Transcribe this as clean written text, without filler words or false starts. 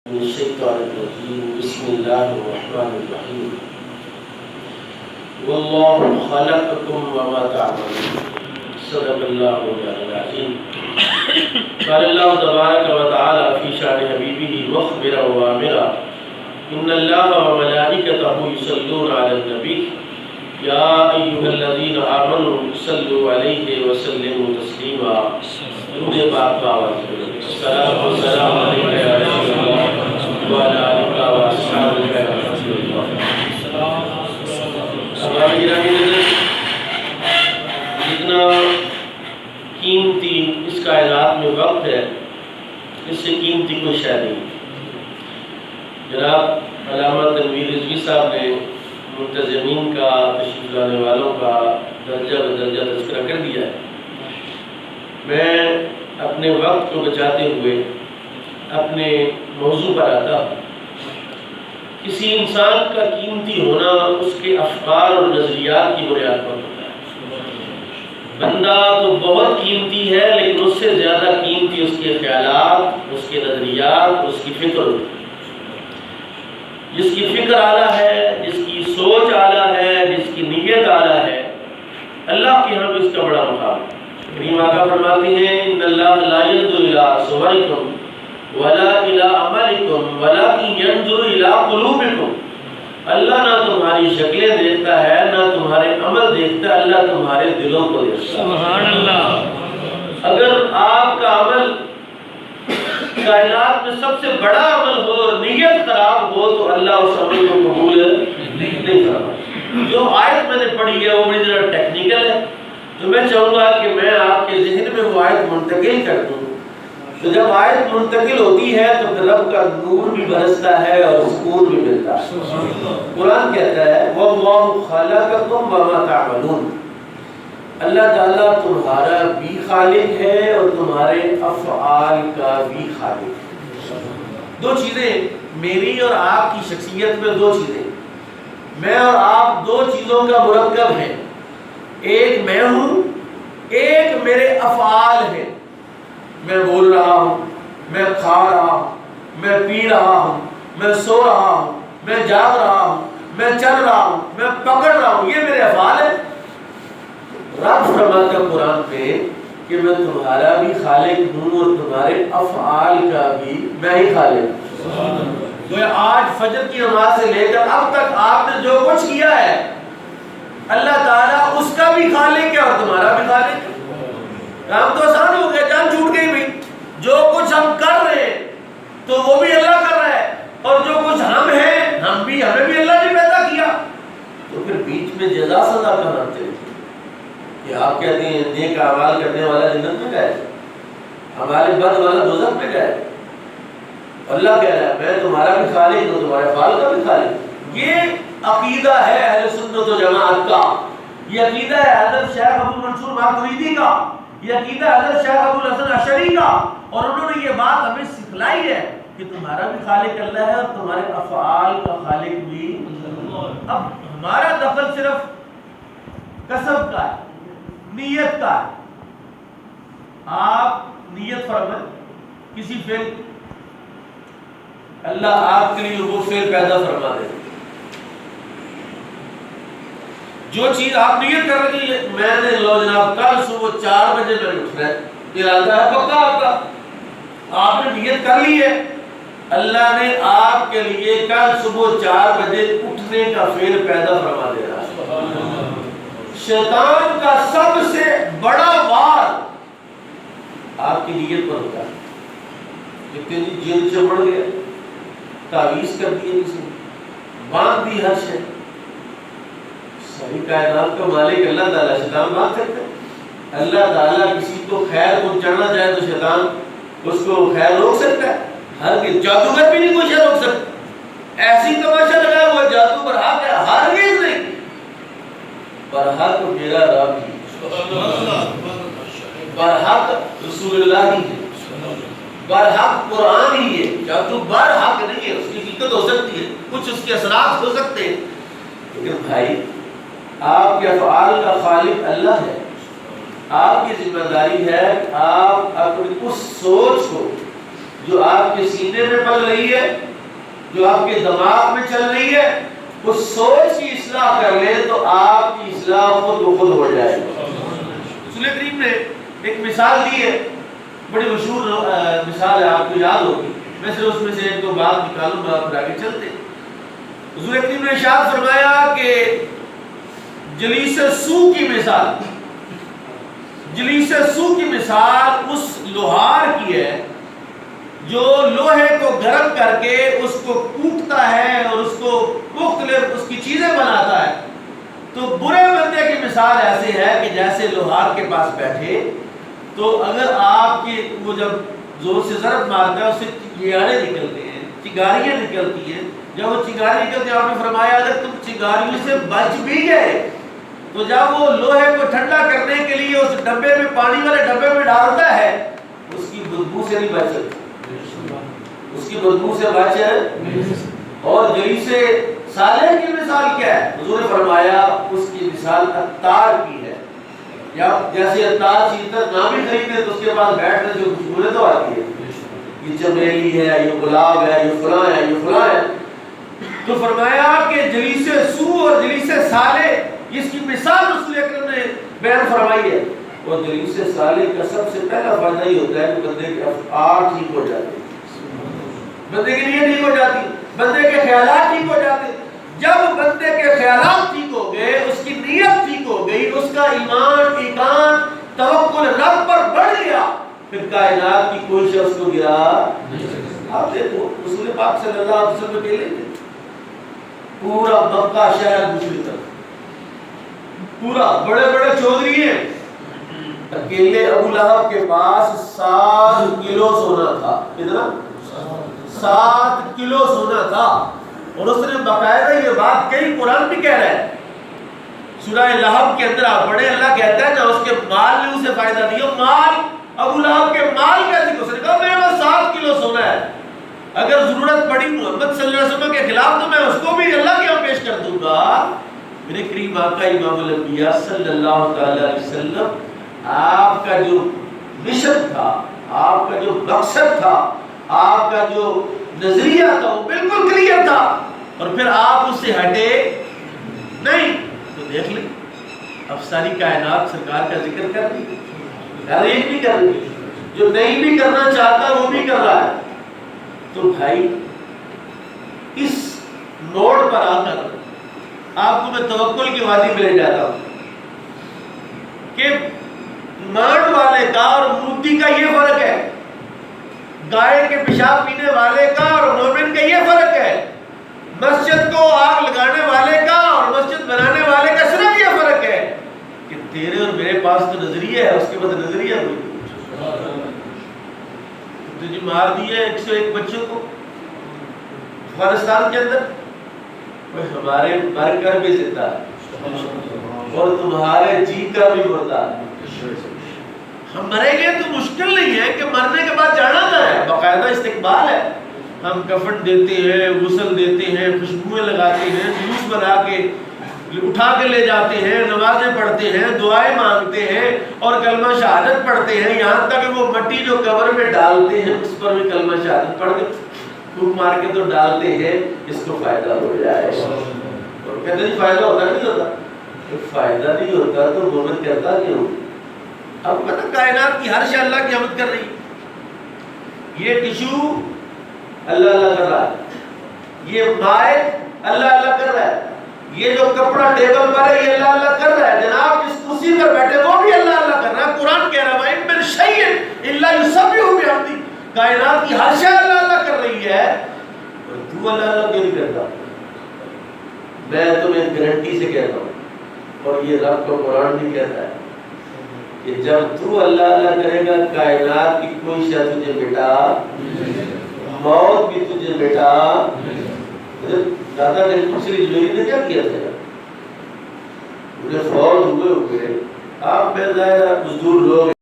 من الشيطان الرجيم بسم الله الرحمن الرحيم والله خلقكم وما تعملون صدق الله العظيم قال الله تبارك وتعالى في شأن حبيبه مخبرا وآمرا إن الله وملائكته يصلون على النبي يا أيها الذين آمنوا صلوا عليه وسلموا تسليما درود پاک کا آواز السلام والسلام علیکم یا رسول اللہ وعلی آلہ واصحابہ یا رسول اللہ. جتنا قیمتی اس کائنات میں وقت ہے اس سے قیمتی کوئی شے نہیں. جناب علامہ تنویر رضوی صاحب نے منتظمین کا تشریف لانے والوں کا درجہ بدرجہ تذکرہ کر دیا ہے. میں اپنے وقت کو بچاتے ہوئے اپنے موضوع پر آتا ہوں. کسی انسان کا قیمتی ہونا اس کے افکار اور نظریات کی بنیاد پر ہوتا ہے. بندہ تو بہت قیمتی ہے لیکن اس سے زیادہ قیمتی اس کے خیالات، اس کے نظریات، اس کی فکر ہوتی ہے. جس کی فکر اعلیٰ ہے، جس کی سوچ اعلیٰ ہے، جس کی نیت اعلیٰ ہے، اللہ کے ہاں بھی اس کا بڑا مقام ہے. کریم آقا فرماتے ہیں ان اللہ لا ينظر الى صورکم ولا الى عملکم ولکن ينظر الى قلوبکم. اللہ نہ تمہاری شکلیں دیکھتا ہے نہ تمہارے عمل دیکھتا ہے، اللہ تمہارے دلوں کو دیکھتا ہے. سبحان اللہ. اگر آپ کا عمل کائنات میں سب سے بڑا عمل ہو اور نیت خراب ہو تو اللہ اس عمل کو قبول نہیں کرتا. جو آیت میں نے پڑھی ہے وہ بڑی ذرا ٹیکنیکل ہے، تو میں چاہوں گا کہ میں آپ کے ذہن میں وہ آیت منتقل کر دوں. تو جب آیت منتقل ہوتی ہے تو پھر رب کا نور بھی برستا ہے اور سکون بھی ملتا ہے. قرآن کہتا ہے وَاللَّهُ خَلَقَكُمْ وَمَا تَعْمَلُونَ. اللہ تعالیٰ تمہارا بھی خالق ہے اور تمہارے افعال کا بھی خالق ہے. دو چیزیں میری اور آپ کی شخصیت میں، دو چیزیں میں اور آپ دو چیزوں کا مرکب ہے. ایک میں ہوں، ایک میرے افعال ہیں. میں بول رہا ہوں، میں کھا رہا ہوں، میں پی رہا ہوں، میں سو رہا ہوں، میں جاگ رہا ہوں، میں چل رہا ہوں، میں پکڑ رہا ہوں، یہ میرے افعال ہیں. رب فرماتا ہے قرآن پہ کہ میں تمہارا بھی خالق ہوں اور تمہارے افعال کا بھی میں ہی خالق ہوں. تو آج فجر کی نماز سے لے کر اب تک آپ نے جو کچھ کیا ہے اللہ تعالیٰ اس کا بھی خالق ہے اور تمہارا بھی خالق ہے. کام تو آسان ہو گیا، جان چھوٹ گئی بھائی. جو کچھ ہم کر رہے ہیں تو وہ بھی اللہ کر رہا ہے اور جو کچھ ہم ہیں ہمیں بھی اللہ نے پیدا کیا. تو پھر بیچ میں جزا سزا کہاں چلے کہ آپ کہتے ہیں نیک اعمال کرنے والا جنت میں گئے، ہمارے بد والا دوزخ میں گئے. اللہ کہہ رہا ہے میں تمہارا بھی خالق ہوں، تمہارے افعال کا بھی خالق. یہ عقیدہ ہے اہل سنت و جماعت کا. یہ عقیدہ ہے حضرت شیخ ابو منصور ماتریدی کا. یہ عقیدہ حضرت شیخ ابو الحسن اشعری کا. اور انہوں نے یہ بات ہمیں سکھلائی ہے کہ تمہارا بھی خالق اللہ ہے اور تمہارے افعال کا خالق بھی. اب ہمارا دخل صرف کسب کا ہے، نیت کا ہے. آپ نیت فرمائیں کسی فعل، اللہ آپ کے لیے وہ فعل پیدا فرما دے. جو چیز آپ نیت کر رہے ہیں میں نے لو جناب کل صبح 4 بجے میں اٹھنا ہے، ارادہ ہے پکا آپ کا، آپ نے نیت کر لی ہے. اللہ نے آپ کے لیے کل صبح 4 بجے اٹھنے کا فعل پیدا فرما دے رہا ہے. شیطان کا سب سے بڑا وار آپ کی نیت پر ہوتا ہے. کتنے جیل چمڑ گیا، تعویذ کر دیے، کسی باندھ دی ہر شے. ساری کائنات کا مالک اللہ تعالیٰ، شیطان باندھ سکتا ہے؟ اللہ تعالیٰ کسی کو خیر پہنچانا چاہے تو شیطان اس کو خیر روک سکتا ہے؟ ہرگز. جادوگر بھی نہیں کوئی شے روک سکتا. ایسی تماشا لگایا ہوا جادو برحق ہے؟ ہرگز نہیں. برحق میرا رب ہی، برحق رسول اللہ ہی ہے، برحق قرآن ہی ہے. جادو برحق نہیں ہے، اس کی حقیقت ہو سکتی ہے، کچھ اس کے اثرات ہو سکتے ہیں، لیکن بھائی آپ کے افعال کا خالق اللہ ہے. آپ کی ذمہ داری ہے آپ اپنی اس سوچ کو جو آپ کے سینے میں پل رہی ہے، جو آپ کے دماغ میں چل رہی ہے، وہ سوچ کی اصلاح کر لیں تو آپ کی اصلاح خود بخود ہو جائے گی۔ رسول کریم نے ایک مثال دی ہے، بڑی مشہور مثال ہے، آپ کو یاد ہوگی، میں صرف اس میں سے ایک دو بات نکالوں گا، پھر آگے چلتے۔ حضور کریم نے ارشاد فرمایا کہ جلیس سو کی مثال، جلیس سو کی مثال اس لوہار کی ہے جو لوہے کو گرم کر کے اس کو کوٹتا ہے اور اس کو مختلف اس کی چیزیں بناتا ہے۔ تو برے بندے کی مثال ایسے ہے کہ جیسے لوہار کے پاس بیٹھے تو اگر آپ کی وہ جب زور سے ضرب مارتا ہے اس سے چنگاریاں نکلتے ہیں، چنگاریاں نکلتی ہیں، جب وہ چنگاریاں نکلتی ہیں آپ نے فرمایا اگر تم چنگاریوں سے بچ بھی گئے تو جب وہ لوہے کو ٹھنڈا کرنے کے لیے اس ڈبے میں پانی والے ڈبے میں ڈالتا ہے اس کی بدبو سے نہیں بچ سکتا، اس کی بدبو سے بچ ہے۔ اور جلیس صالح کی مثال کیا ہے؟ حضور نے فرمایا اس کی مثال عطار کی ہے، یا جیسے عطار چیتر نہ بھی خریدے تو اس کے پاس بیٹھنے جو خوشبوئیں تو آتی ہے، یہ چمیلی ہے، یہ گلاب ہے، یہ فلاں ہے، یہ فلاں ہے۔ تو فرمایا کہ جلیس سو اور جلیس صالح اس کی مثال رسول اکرم نے بیان فرمائی ہے۔ اور جلیس صالح کا سب سے پہلا فائدہ یہ ہوتا ہے کہ بندے کے افعال ٹھیک ہو جاتے ہیں، بندے کی نیت ٹھیک ہو جاتی، بندے کے خیالات ٹھیک ہو جاتے۔ جب بندے کے خیالات ٹھیک ہو گئے، اس کی نیت ٹھیک ہو گئی، اس کا ایمان، ایقان، توکل رب پر بڑھ گیا، پھر کائنات کی کوئی شخص کو گرا نہیں۔ آپ دیکھو رسول پاک صلی اللہ علیہ وسلم کے لیے پورا مکہ شہر دوسری طرف، پورا بڑے بڑے چودھری ہیں، اکیلے ابو لہب کے پاس 7 کلو سونا تھا۔ کتنا؟ 7 کلو سونا تھا، اور اس نے باقاعدہ یہ بات کئی، قرآن بھی کہہ رہا ہے، سورہ لہب کے اندر آپ پڑھیں، اللہ کہتا ہے نہ اس کے مال نے اسے فائدہ دیا، مال ابو لہب کے مال کا ذکر، اس نے کہا میرے پاس 7 کلو سونا ہے، اگر ضرورت پڑی محمد صلی اللہ علیہ وسلم کے خلاف تو میں اس کو بھی اللہ کے یہاں پیش کر دوں گا۔ میرے کریم آقا امام الانبیاء صلی اللہ تعالی علیہ وسلم، آپ کا جو مشن تھا، آپ کا جو مقصد تھا، آپ کا جو نظریہ تھا وہ بالکل کلیئر تھا، اور پھر آپ اس سے ہٹے نہیں۔ تو دیکھ لیں اب ساری کائنات سرکار کا ذکر کر دی، ہر ایک بھی کر دی، جو نہیں بھی کرنا چاہتا وہ بھی کر رہا ہے۔ تو بھائی اس نوٹ پر آ کر آپ کو میں توکل کی وادی میں لے جاتا ہوں کہ مانڈ والے کا اور مودی کا یہ فرق ہے، گائے کے پیشاب پینے والے کا اور مومن کا یہ فرق ہے، مسجد کو آگ لگانے والے کا اور مسجد بنانے والے کا صرف یہ فرق ہے کہ تیرے اور میرے پاس تو نظریہ ہے، اس کے بعد نظریہ کوئی تجھے مار دیا 101 بچوں کو افغانستان کے اندر، ہمارے مر کر بھی زندہ اور تمہارے جی کر بھی مردہ۔ ہم مریں گے تو مشکل نہیں ہے کہ مرنے کے بعد جانا نہ ہے، باقاعدہ استقبال ہے، ہم کفن دیتے ہیں، غسل دیتے ہیں، خوشبوئیں لگاتے ہیں، جلوس بنا کے اٹھا کے لے جاتے ہیں، نمازیں پڑھتے ہیں، دعائیں مانگتے ہیں اور کلمہ شہادت پڑھتے ہیں، یہاں تک کہ وہ مٹی جو قبر میں ڈالتے ہیں اس پر بھی کلمہ شہادت پڑھ کے پھونک مار کے تو ڈالتے ہیں اس کو فائدہ ہو جائے۔ اور کہتے ہیں فائدہ ہوتا نہیں ہوتا، فائدہ نہیں ہوتا تو مومن کرتا کیوں؟ اب پتہ کائنات کی ہر شے اللہ کی حمد کر رہی، یہ ٹشو اللہ اللہ کر رہا ہے، یہ مائع اللہ اللہ کر رہا ہے، یہ جو کپڑا ٹیبل پر ہے یہ اللہ اللہ کر رہا ہے، جناب جس کرسی پر بیٹھے وہ بھی اللہ اللہ کر رہا ہے۔ قرآن کہہ رہا ہے وَإِن مِّن شَيْءٍ إِلَّا يُسَبِّحُ بِحَمْدِهِ، کائنات کی ہر شے اللہ اللہ کر رہی ہے، اور تو اللہ اللہ کیوں نہیں کرتا؟ میں تمہیں گارنٹی سے کہتا ہوں، اور یہ رب کا قرآن بھی کہتا ہے کہ جب تو اللہ اللہ کرے گا کائنات کی کوئی شے تجھے مٹا، موت بھی تجھے مٹا۔ دادا دوسری جوہری نے کیا کیا تھا؟ انہیں فوت ہوئے آپ میں ظاہر مزدور لوگ